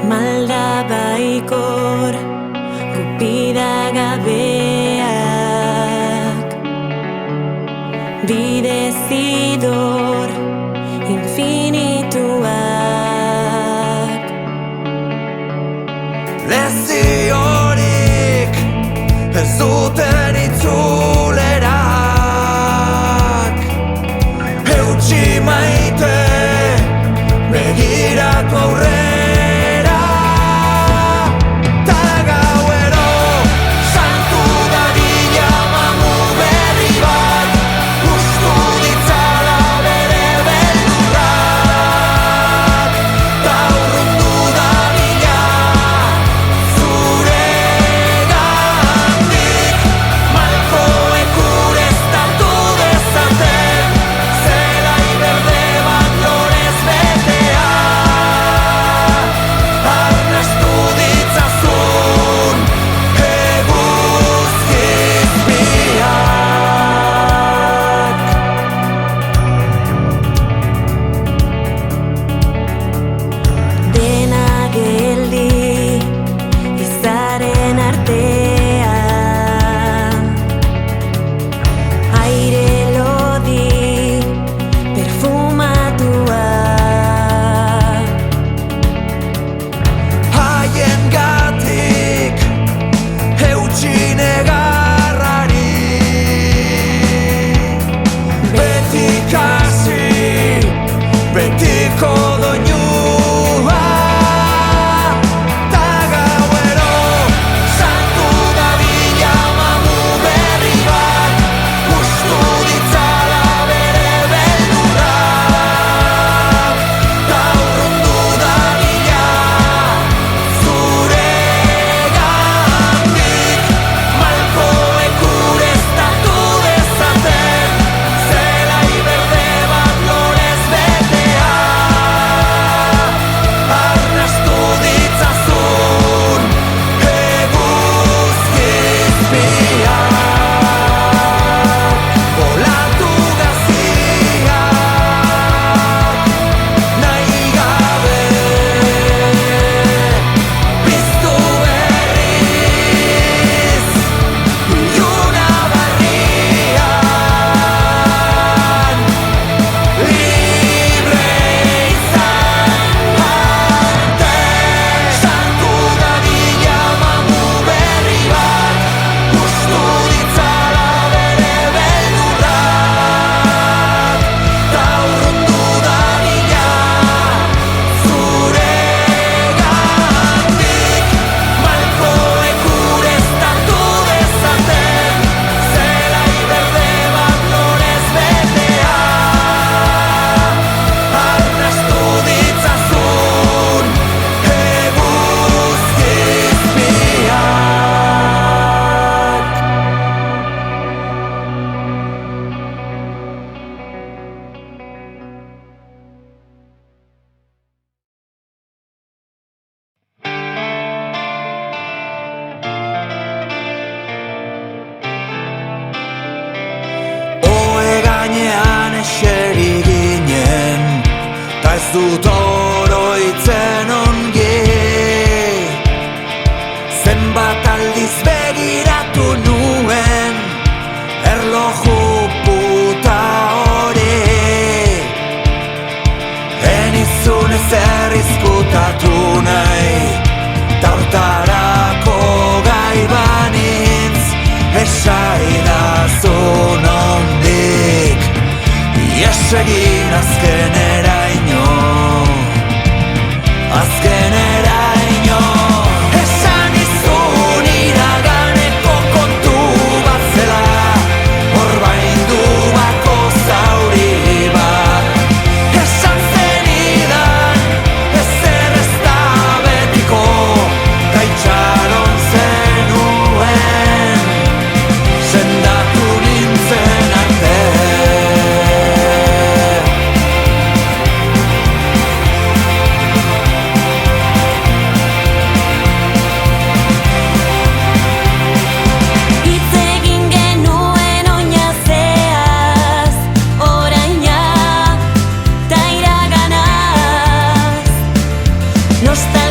malda baikor, gupida gabeak, bidezidor infinituak. Leziorik ez duten itzulerak, eutsi maite begiratu aurrera. Ta gauero santu dadila mamu berri bat, ustu ditzala bere beldurrak. Ta urrundu dadila zuregandik, malkoek ureztatu dezaten zelai berde bat lorez betea. Arnastu ditzazun eguzkizpiak. Dena geldi izaren artean, aire lodi perfumatua. Haien gatik eutsi negarrari, beti kasi, betiko doinua. Ta gauero santu dadila mamu berri bat, ustu ditzala bere beldurrak. Ta urrundu dadila zuregandik, malkoek ureztatu dezaten zelai berde bat lorez betea. Arnastu ditzazun eguzkizpiak. Olatu gaziak nahi gabe piztu berriz iluna barrian, libre izan arte. Santu dadila mamu berri bat, ustu ditzala bere beldurrak. Ta urrundu dadila zuregandik, malkoek ureztatu dezaten zelai berde bat lorez betea. Arnastu ditzazun eguzkizpiak. Ohe gainean eseri ginen, ta ez dut oroitzen ongi. Zenbat aldiz begiratu nuen erloju puta hori, enizun ezer izkutatu nahi, ta hortarako gai banintz esaidazu nondik ies egin azkeneraino, azkeneraino. Esan izun iraganeko kontu bat zela, orbaindu bako zauri bat. Esan zenidan ezer ez da betiko, ta itxaron zenuen sendatu nintzen arte. Nostalgia